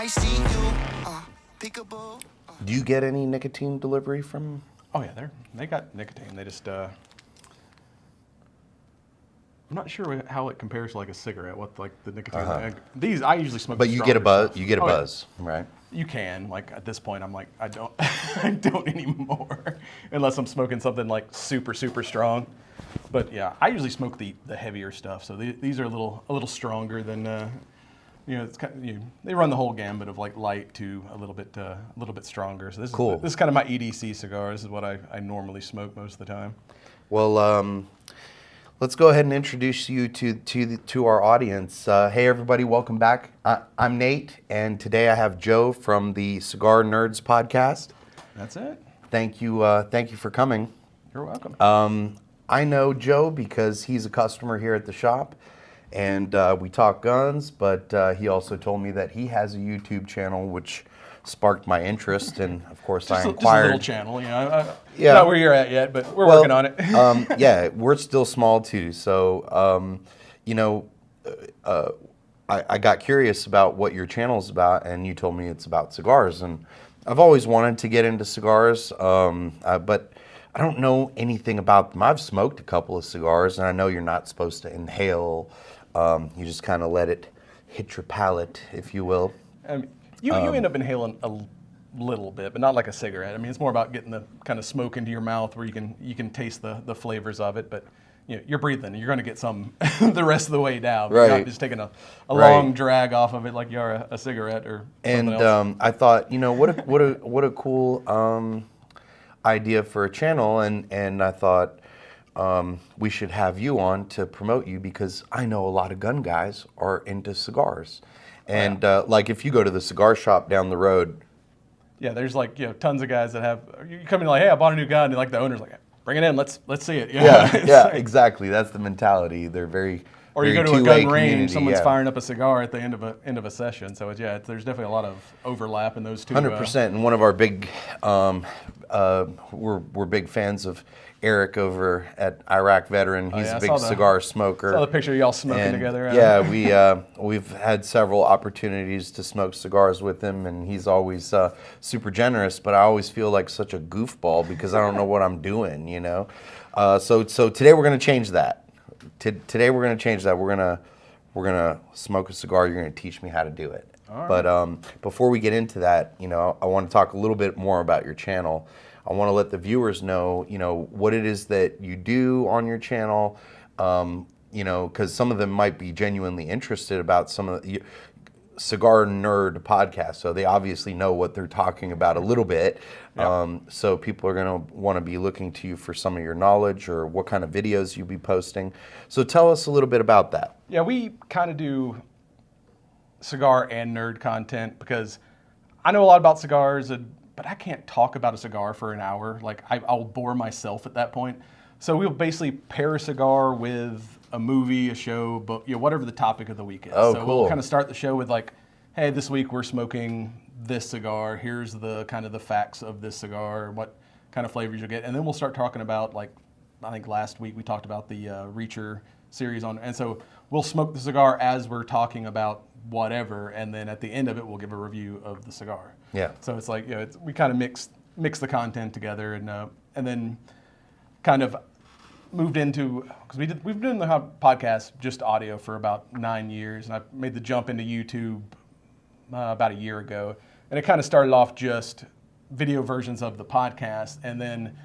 I see you, peekaboo. Do you get any nicotine delivery from? Oh yeah, they got nicotine. They just I'm not sure how it compares to like a cigarette. What like the nicotine? These I usually smoke. But the you get a stronger buzz. stuff. You get a buzz, right? You can like at this point. I'm like I don't I don't anymore unless I'm smoking something like super strong. But yeah, I usually smoke the heavier stuff. So these are a little stronger than it's kind of, they run the whole gambit of like light to a little bit stronger. So this Cool. This is kind of my EDC cigar. This is what I normally smoke most of the time. Well, let's go ahead and introduce you to our audience. Hey, everybody, welcome back. I'm Nate, and today I have Joe from the Cigar Nerds Podcast. That's it. Thank you for coming. You're welcome. I know Joe because he's a customer here at the shop, and we talk guns, but he also told me that he has a YouTube channel, which sparked my interest, and of course I inquired. Just a little channel, not where you're at yet, but we're working on it. Yeah, we're still small too, so I got curious about what your channel is about, and you told me it's about cigars, and I've always wanted to get into cigars, but I don't know anything about them. I've smoked a couple of cigars, and I know you're not supposed to inhale. You just kind of let it hit your palate, if you will. You end up inhaling a little bit, but not like a cigarette. I mean, it's more about getting the kind of smoke into your mouth where you can taste the flavors of it, but you're breathing. You're going to get some the rest of the way down. Right. You're not just taking a long drag off of it like you are a cigarette or something else. And I thought, what a cool idea for a channel, and I thought we should have you on to promote you because I know a lot of gun guys are into cigars. And like if you go to the cigar shop down the road. Yeah, there's like tons of guys that have you come in like, hey, I bought a new gun, and like the owner's like, bring it in, let's see it. Yeah, exactly. That's the mentality. They're very or you very go to a two-way gun range, community, someone's firing up a cigar at the end of a session. So there's definitely a lot of overlap in those two. 100%. And one of our big we're big fans of Eric over at Iraq Veteran. He's a big cigar smoker. Saw the picture of y'all smoking together. Yeah, we've had several opportunities to smoke cigars with him, and he's always super generous. But I always feel like such a goofball because I don't know what I'm doing, So today we're gonna change that. Today we're gonna change that. We're gonna smoke a cigar. You're gonna teach me how to do it. All right. But before we get into that, I want to talk a little bit more about your channel. I want to let the viewers know, what it is that you do on your channel, because some of them might be genuinely interested about some of the Cigar Nerd Podcast, so they obviously know what they're talking about a little bit. Yep. So people are going to want to be looking to you for some of your knowledge or what kind of videos you'll be posting. So tell us a little bit about that. Yeah, we kind of do cigar and nerd content because I know a lot about cigars, but I can't talk about a cigar for an hour. Like I'll bore myself at that point. So we'll basically pair a cigar with a movie, a show, but whatever the topic of the week is. Oh, so cool. We'll kind of start the show with like, hey, this week we're smoking this cigar. Here's the kind of the facts of this cigar, what kind of flavors you'll get, and then we'll start talking about like, I think last week we talked about the Reacher series and so we'll smoke the cigar as we're talking about whatever, and then at the end of it we'll give a review of the cigar. Yeah. So it's like we kind of mix the content together, and then kind of moved into because we've been doing the podcast just audio for about 9 years, and I made the jump into YouTube about a year ago, and it kind of started off just video versions of the podcast, and then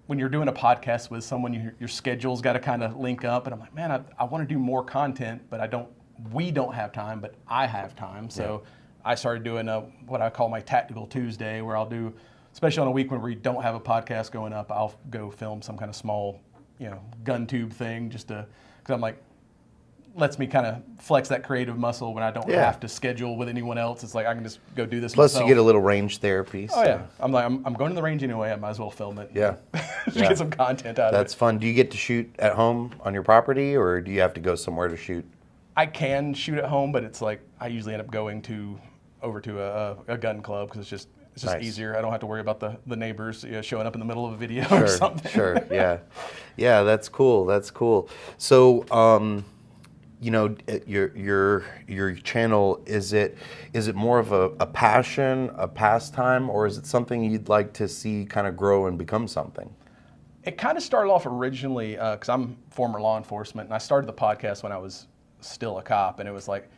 when you're doing a podcast with someone, your schedule's got to kind of link up, and I'm like, man, I want to do more content, but we don't have time, but I have time. So I started doing what I call my Tactical Tuesday, where I'll do, especially on a week when we don't have a podcast going up, I'll go film some kind of small, gun tube thing because I'm like, lets me kind of flex that creative muscle when I don't have to schedule with anyone else. It's like I can just go do this Plus myself. you get a little range therapy. Oh, yeah. I'm like, I'm going to the range anyway. I might as well film it. Yeah. Just get some content out of it. That's fun. Do you get to shoot at home on your property, or do you have to go somewhere to shoot? I can shoot at home, but it's like I usually end up going over to a gun club because it's just Nice. easier. I don't have to worry about the neighbors showing up in the middle of a video or something. Sure, yeah. Yeah, that's cool. So, your channel, is it more of a passion, a pastime, or is it something you'd like to see kind of grow and become something? It kind of started off originally because I'm former law enforcement, and I started the podcast when I was still a cop, and it was like,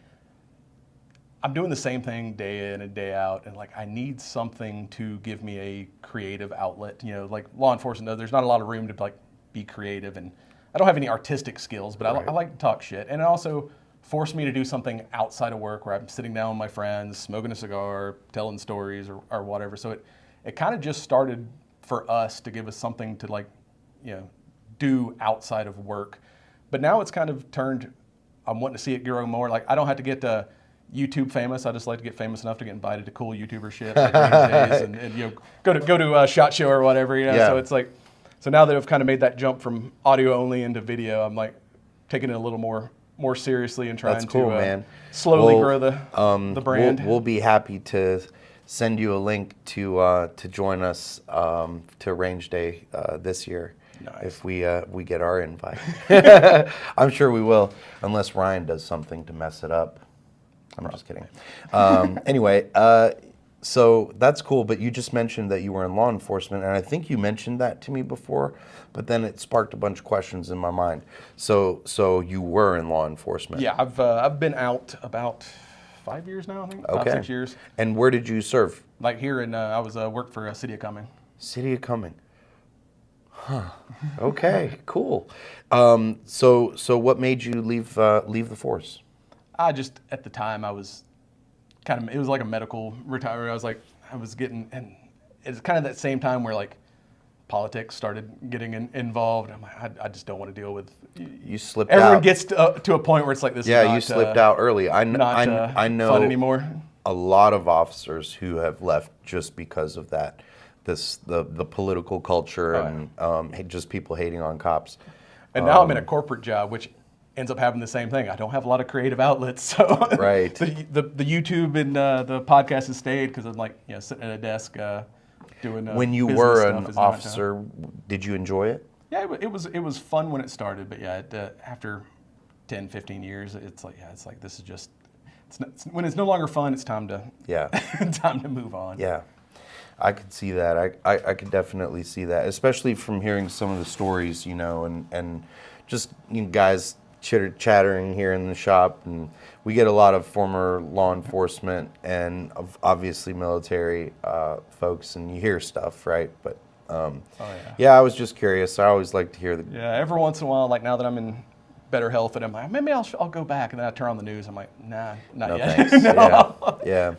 I'm doing the same thing day in and day out, and like I need something to give me a creative outlet. Like law enforcement, there's not a lot of room to like be creative, and I don't have any artistic skills, but I like to talk shit, and it also forced me to do something outside of work where I'm sitting down with my friends, smoking a cigar, telling stories or whatever. So it kind of just started for us to give us something to like, do outside of work. But now it's kind of turned, I'm wanting to see it grow more. Like I don't have to get YouTube famous. I just like to get famous enough to get invited to cool YouTuber shit like days and go to a SHOT Show or whatever. Yeah. So it's like, so now that I've kind of made that jump from audio only into video, I'm like taking it a little more seriously and trying to slowly grow the brand. We'll be happy to send you a link to join us to Range Day this year. Nice. If we get our invite. I'm sure we will, unless Ryan does something to mess it up. I'm just kidding. Anyway, so that's cool, but you just mentioned that you were in law enforcement, and I think you mentioned that to me before, but then it sparked a bunch of questions in my mind. So you were in law enforcement. Yeah, I've been out about 5 years now, I think. Okay. 5-6 years. And where did you serve? Like here in, I was worked for City of Cumming. City of Cumming. Huh. Okay, cool. So what made you leave the force? I just, at the time, I was it was like a medical retirement. I was getting, and it's kind of that same time where like politics started getting involved. I'm like, I just don't want to deal with. You slipped Everyone out. gets to a point where it's like this. Yeah, is not, you slipped out early. I know fun anymore. A lot of officers who have left just because of that. The political culture and just people hating on cops. And now I'm in a corporate job, which ends up having the same thing. I don't have a lot of creative outlets, so right. the YouTube and the podcast has stayed because I'm like sitting at a desk doing. When you were an officer, did you enjoy it? Yeah, it was fun when it started, but yeah, after 10, 15 years, it's like this is just when it's no longer fun, it's time to time to move on. Yeah. I could see that. I could definitely see that, especially from hearing some of the stories, and just guys chattering here in the shop, and we get a lot of former law enforcement and obviously military folks, and you hear stuff, right? But I was just curious. I always like to hear the. Yeah, every once in a while, like now that I'm in better health, and I'm like, maybe I'll go back, and then I turn on the news. I'm like, nah, not yet. Thanks. No. Yeah.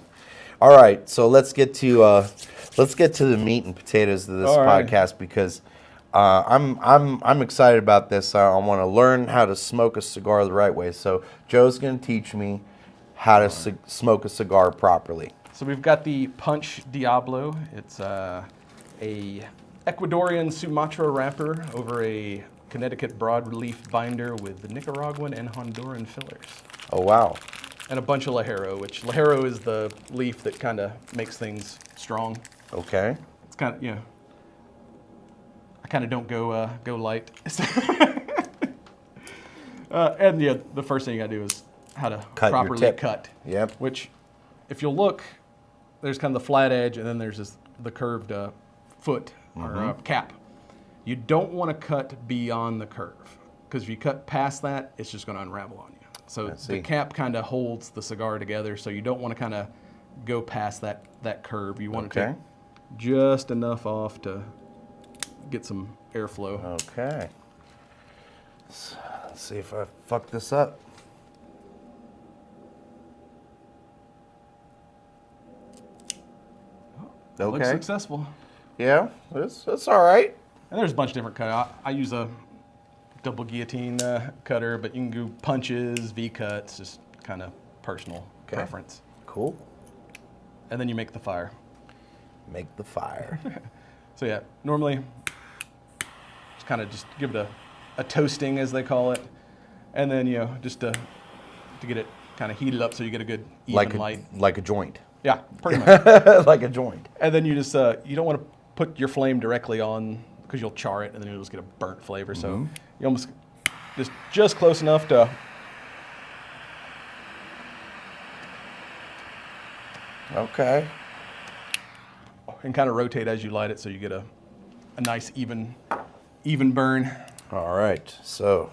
All right, so let's get to the meat and potatoes of this podcast because I'm excited about this. I want to learn how to smoke a cigar the right way. So Joe's going to teach me how to smoke a cigar properly. So we've got the Punch Diablo. It's a Ecuadorian Sumatra wrapper over a Connecticut broadleaf binder with the Nicaraguan and Honduran fillers. Oh wow. And a bunch of Ligero, which Ligero is the leaf that kind of makes things strong. Okay. It's kind of, I kind of don't go light. And the first thing you got to do is how to properly cut. Yep. Which, if you'll look, there's kind of the flat edge, and then there's the curved foot or cap. You don't want to cut beyond the curve, because if you cut past that, it's just going to unravel on you. So the cap kind of holds the cigar together, so you don't want to kind of go past that curve. You want to take just enough off to get some airflow. Okay. Let's see if I fuck this up. Oh, looks successful. Yeah, that's all right. And there's a bunch of different cuts. I use a double guillotine cutter, but you can do punches, V-cuts, just kind of personal preference. Cool. And then you make the fire. Make the fire. So yeah, normally just give it a toasting, as they call it, and then just to get it kind of heated up so you get a good even light. Like a joint. Yeah, pretty much. Like a joint. And then you just you don't want to put your flame directly on, because you'll char it and then you'll just get a burnt flavor. So you almost just close enough to Okay. And kind of rotate as you light it so you get a nice even burn. All right. So,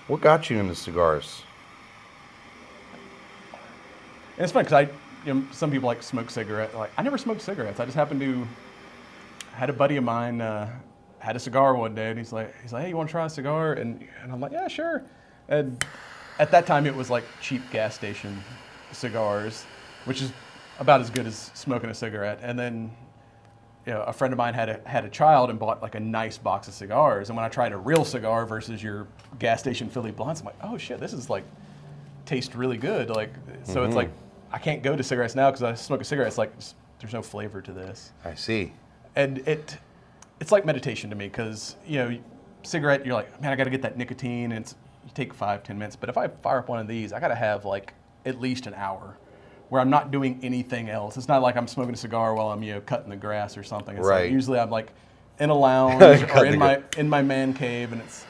what got you into cigars? And it's funny because some people like smoke cigarettes. Like I never smoked cigarettes. I just happened to had a buddy of mine had a cigar one day, and he's like, hey, you want to try a cigar? And I'm like, yeah, sure. And at that time, it was like cheap gas station cigars, which is about as good as smoking a cigarette. And then, a friend of mine had a child and bought like a nice box of cigars. And when I tried a real cigar versus your gas station Philly blunts, I'm like, oh shit, this is like tastes really good. Like, so it's like I can't go to cigarettes now because I smoke a cigarette. It's like there's no flavor to this. I see. And it's like meditation to me because cigarette, you're like, man, I got to get that nicotine, and you take 5-10 minutes. But if I fire up one of these, I got to have like at least an hour where I'm not doing anything else. It's not like I'm smoking a cigar while I'm cutting the grass or something. It's right. Like usually I'm like in a lounge or in my man cave, and it's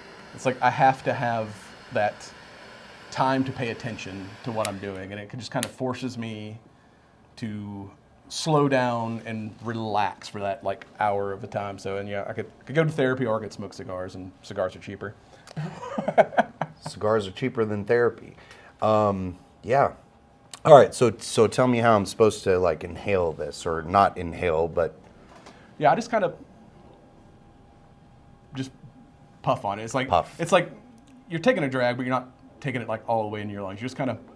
like I have to have that time to pay attention to what I'm doing, and it just kind of forces me to slow down and relax for that like hour of the time. So, and I could go to therapy or I could smoke cigars, and cigars are cheaper. Cigars are cheaper than therapy. Yeah. All right. So tell me how I'm supposed to like inhale this, or not inhale, but. Yeah, I just kind of just puff on it. It's like puff. It's like you're taking a drag, but you're not taking it like all the way into your lungs. You're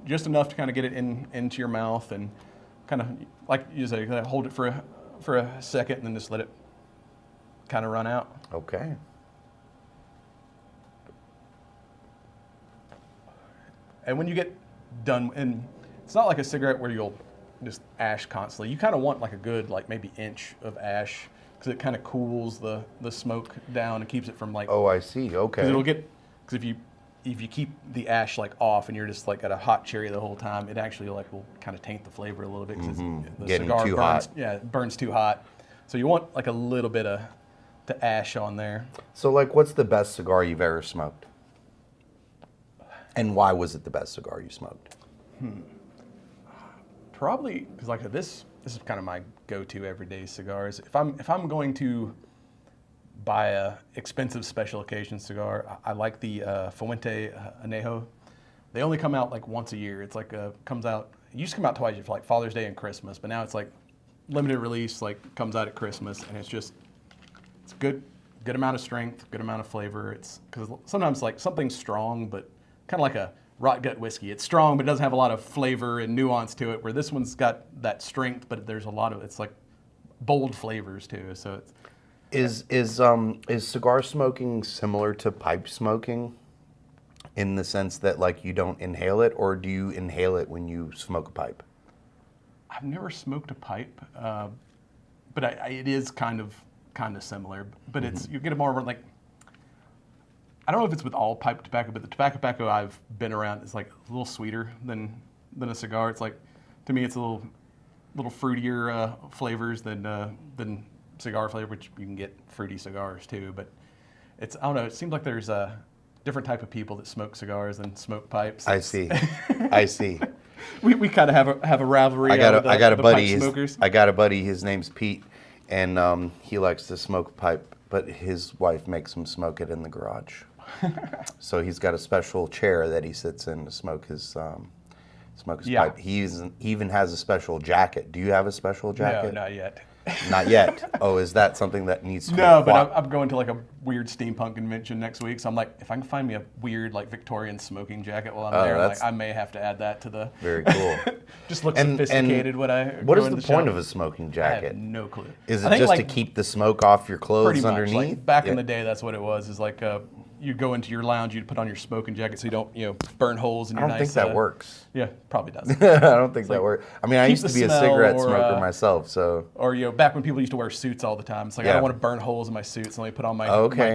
just enough to kind of get it into your mouth, and kind of like you say, hold it for a second, and then just let it kind of run out. Okay. And when you get done, and it's not like a cigarette where you'll just ash constantly. You kind of want like a good like maybe inch of ash because it kind of cools the smoke down and keeps it from like. Oh, I see. Okay. Because if you keep the ash like off and you're just like at a hot cherry the whole time, it actually like will kind of taint the flavor a little bit because the Getting cigar too burns. hot. Yeah, it burns too hot. So you want like a little bit of the ash on there. So like, what's the best cigar you've ever smoked? And why was it the best cigar you smoked? Probably because like this is kind of my go-to everyday cigars. If I'm going to buy a expensive special occasion cigar, I like the Fuente Anejo. They only come out like once a year. It's like comes out. It used to come out twice for like Father's Day and Christmas, but now it's like limited release. Like comes out at Christmas, and it's good amount of strength, good amount of flavor. It's because sometimes like something's strong, but kind of like a rot gut whiskey. It's strong, but it doesn't have a lot of flavor and nuance to it. Where this one's got that strength, but there's a lot of it's like bold flavors too. So it's Is cigar smoking similar to pipe smoking in the sense that like you don't inhale it, or do you inhale it when you smoke a pipe? I've never smoked a pipe, but it is kind of similar. But it's you get a more like I don't know if it's with all pipe tobacco, but the tobacco I've been around is like a little sweeter than a cigar. It's like to me it's a little fruitier flavors than cigar flavor, which you can get fruity cigars too. But I don't know. It seems like there's a different type of people that smoke cigars than smoke pipes. I see. I see. We kind of have a rivalry. I got a buddy. Pipe smokers. I got a buddy. His name's Pete, and he likes to smoke a pipe, but his wife makes him smoke it in the garage. So he's got a special chair that he sits in to smoke his pipe. He even has a special jacket. Do you have a special jacket? No, not yet. Not yet. Oh, is that something that needs to be but I'm going to like a weird steampunk convention next week, so I'm like, if I can find me a weird like Victorian smoking jacket while I'm there, like, I may have to add that to the. Very cool. Just looks sophisticated when I. What is the point point of a smoking jacket? I have no clue. Is it just to keep the smoke off your clothes pretty much, underneath? like, back in the day, that's what it was. Is like you go into your lounge, you'd put on your smoking jacket so you don't burn holes in your I don't think that works. Yeah, probably doesn't. I don't think that works. I mean, I used to be a cigarette smoker myself, so. Or back when people used to wear suits all the time, it's like I don't want to burn holes in my suits, so let me put on my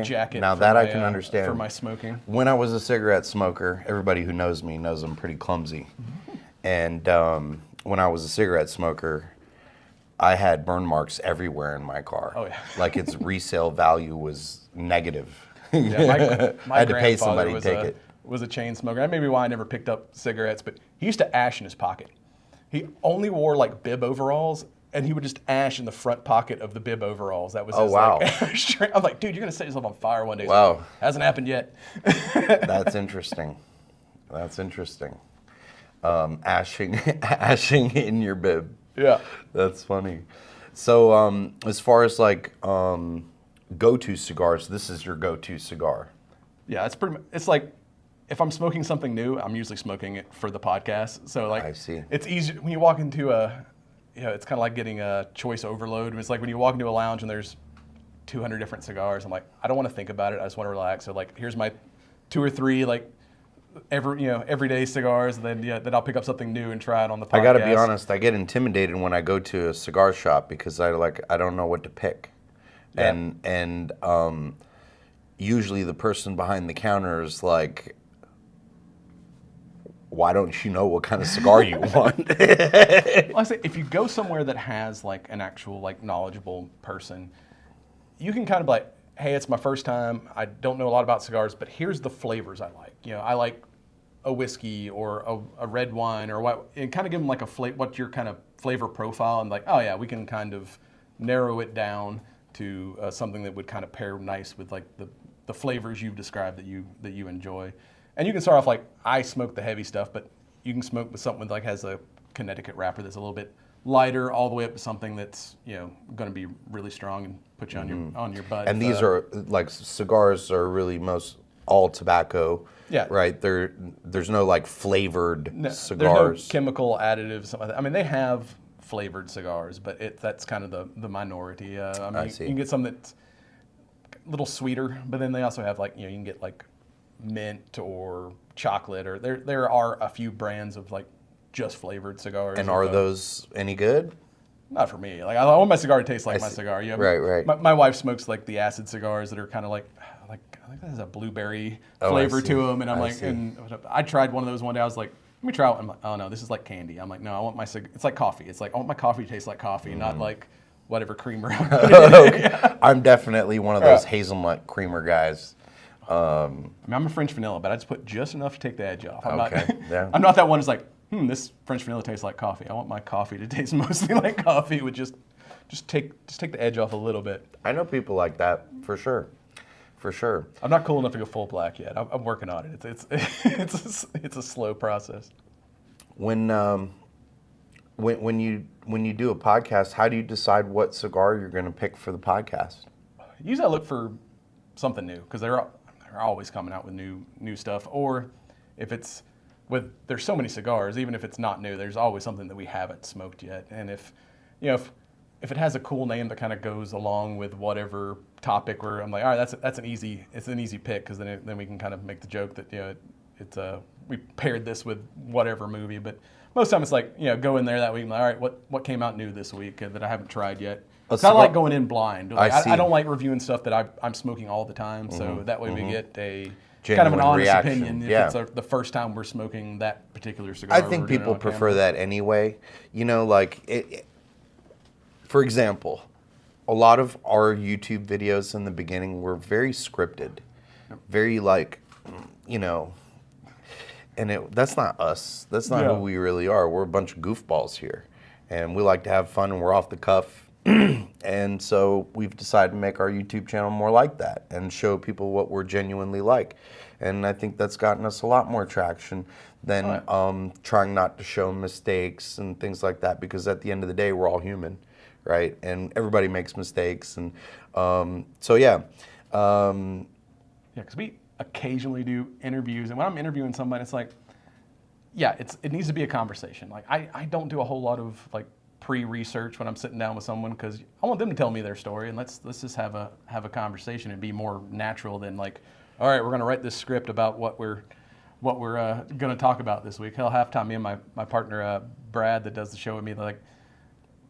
jacket. Now that I can understand for my smoking. When I was a cigarette smoker, everybody who knows me knows I'm pretty clumsy, and when I was a cigarette smoker, I had burn marks everywhere in my car. Oh yeah. Like its resale value was negative. Yeah, my I had to pay somebody to was take it. was a chain smoker. That may be why I never picked up cigarettes, but he used to ash in his pocket. He only wore like bib overalls, and he would just ash in the front pocket of the bib overalls. That was his, wow. like, I'm like, dude, you're gonna set yourself on fire one day. He's Wow. like, hasn't happened yet. That's interesting. That's interesting. Ashing in your bib. Yeah. That's funny. So as far as like go-to cigars, this is your go-to cigar. Yeah, it's like if I'm smoking something new, I'm usually smoking it for the podcast. So like, I see. It's easy when you walk into it's kind of like getting a choice overload. It's like when you walk into a lounge and there's 200 different cigars. I'm like, I don't want to think about it. I just want to relax. So like, here's my 2 or 3 like everyday cigars. And then I'll pick up something new and try it on the podcast. I got to be honest. I get intimidated when I go to a cigar shop because I don't know what to pick, Yeah. and usually the person behind the counter is like, why don't you know what kind of cigar you want? Well, I say if you go somewhere that has like an actual like knowledgeable person, you can kind of like, hey, it's my first time. I don't know a lot about cigars, but here's the flavors I like. I like a whiskey or a red wine or what, and kind of give them like what's your kind of flavor profile, and like, oh yeah, we can kind of narrow it down to something that would kind of pair nice with like the flavors you've described that you enjoy. And you can start off like, I smoke the heavy stuff, but you can smoke with something like has a Connecticut wrapper that's a little bit lighter, all the way up to something that's going to be really strong and put you on your butt. And these are like cigars are really most all tobacco. Yeah. Right. There's no like flavored cigars. There's no chemical additives. Something like that. I mean, they have flavored cigars, but that's kind of the minority. I see. You can get some that's a little sweeter, but then they also have like you can get like mint or chocolate, or there are a few brands of like just flavored cigars. And are those any good? Not for me. Like I want my cigar to taste like my cigar. Right. My wife smokes like the acid cigars that are kind of like I think there's a blueberry flavor to them, and I'm like, and I tried one of those one day. I was like, let me try it. I'm like, oh no, this is like candy. I'm like, no, I want my it's like coffee. It's like I want my coffee to taste like coffee, not like whatever creamer. Okay. I'm definitely one of those hazelnut creamer guys. I mean, I'm a French vanilla, but I just put just enough to take the edge off. I'm Yeah. not that one who's like, this French vanilla tastes like coffee. I want my coffee to taste mostly like coffee with just take the edge off a little bit. I know people like that for sure. For sure. I'm not cool enough to go full black yet. I'm working on it. It's a slow process. When you do a podcast, how do you decide what cigar you're going to pick for the podcast? Usually I look for something new because they're always coming out with new stuff. Or if it's there's so many cigars, even if it's not new, there's always something that we haven't smoked yet. And if it has a cool name that kind of goes along with whatever topic, where I'm like, all right, it's an easy pick, because then we can kind of make the joke that we paired this with whatever movie. But most of the time it's like go in there that week and like, all right, what came out new this week that I haven't tried yet. I like going in blind. Like, I don't like reviewing stuff that I'm smoking all the time. So that way we get a kind of an honest reaction. opinion if it's the first time we're smoking that particular cigar. I think people prefer that anyway. For example, a lot of our YouTube videos in the beginning were very scripted, very and that's not us. That's not who we really are. We're a bunch of goofballs here, and we like to have fun, and we're off the cuff. And so we've decided to make our YouTube channel more like that and show people what we're genuinely like. And I think that's gotten us a lot more traction than trying not to show mistakes and things like that, because at the end of the day, we're all human, right? And everybody makes mistakes. And because we occasionally do interviews, and when I'm interviewing somebody, it's like, it needs to be a conversation. Like I don't do a whole lot of like pre-research when I'm sitting down with someone, because I want them to tell me their story, and let's just have a conversation and be more natural than like, all right, we're going to write this script about what we're going to talk about this week. Hell, half time me and my partner Brad that does the show with me, they're like,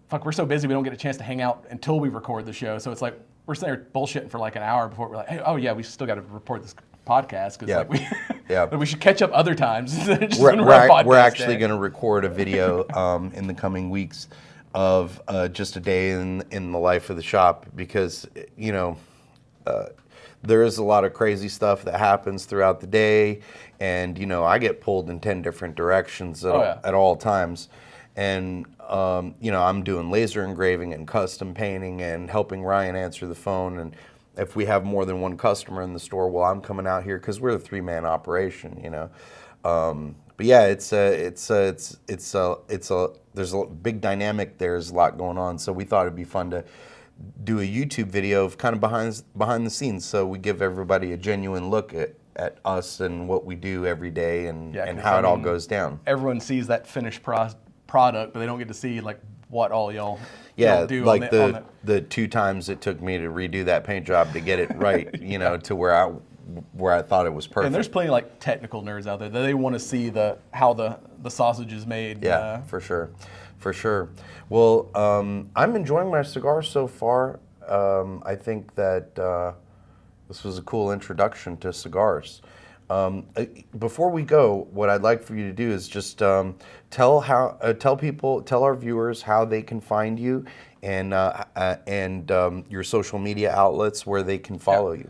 fuck, we're so busy we don't get a chance to hang out until we record the show. So it's like we're sitting there bullshitting for like an hour before we're like, hey, oh yeah, we still got to report this podcast, because we should catch up other times. We're actually going to record a video in the coming weeks of just a day in the life of the shop, because there is a lot of crazy stuff that happens throughout the day, and you know, I get pulled in 10 different directions at all times. And you know, I'm doing laser engraving and custom painting and helping Ryan answer the phone. And if we have more than one customer in the store, well, I'm coming out here because we're a 3-man operation, you know. But yeah, there's a big dynamic. There's a lot going on. So we thought it'd be fun to do a YouTube video of kind of behind the scenes. So we give everybody a genuine look at us and what we do every day and how it all goes down. Everyone sees that finished product, but they don't get to see like what all y'all do. Like the 2 times it took me to redo that paint job to get it right, you know, to where I thought it was perfect. And there's plenty of like technical nerds out there that they want to see how the sausage is made. Yeah, for sure. Well, I'm enjoying my cigar so far. I think that this was a cool introduction to cigars. Before we go, what I'd like for you to do is just tell our viewers how they can find you and your social media outlets where they can follow you.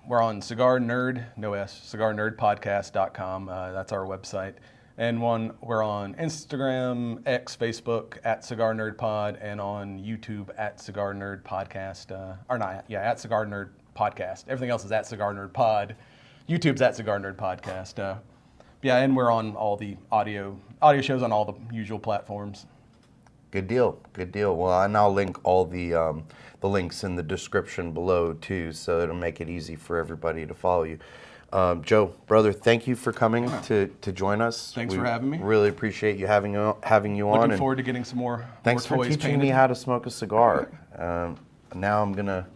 We're on Cigar Nerd, no S, cigarnerdpodcast.com. That's our website. And we're on Instagram, X, Facebook at Cigar Nerd Pod, and on YouTube at Cigar Nerd Podcast. At Cigar Nerd Podcast. Everything else is at Cigar Nerd Pod. YouTube's at Cigar Nerd Podcast. And we're on all the audio shows on all the usual platforms. Good deal. Well, and I'll link all the links in the description below too, so it'll make it easy for everybody to follow you. Joe, brother, thank you for coming to join us. Thanks for having me. Really appreciate you having you on. Looking forward to getting some more. Thanks for teaching me how to smoke a cigar. Now I'm gonna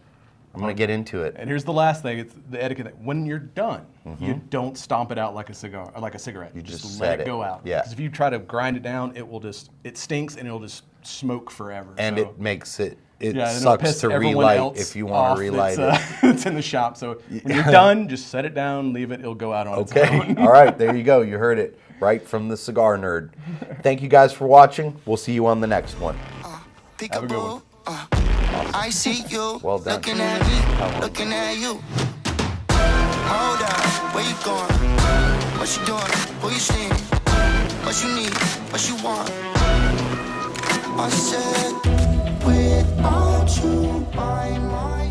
get into it. And here's the last thing: it's the etiquette. When you're done, you don't stomp it out like a cigar or like a cigarette. You just let it go out. Yeah. Because if you try to grind it down, it stinks and it'll just smoke forever. And it makes it. It sucks to relight if you want to relight it. It's in the shop. So when you're done, just set it down, leave it. It'll go out on its own. All right. There you go. You heard it right from the Cigar Nerd. Thank you guys for watching. We'll see you on the next one. Have a good one. I see you. Well done. Looking at me, looking at you. Hold up, where you going? What you doing? Who you seeing? What you need? What you want? I said, without you by my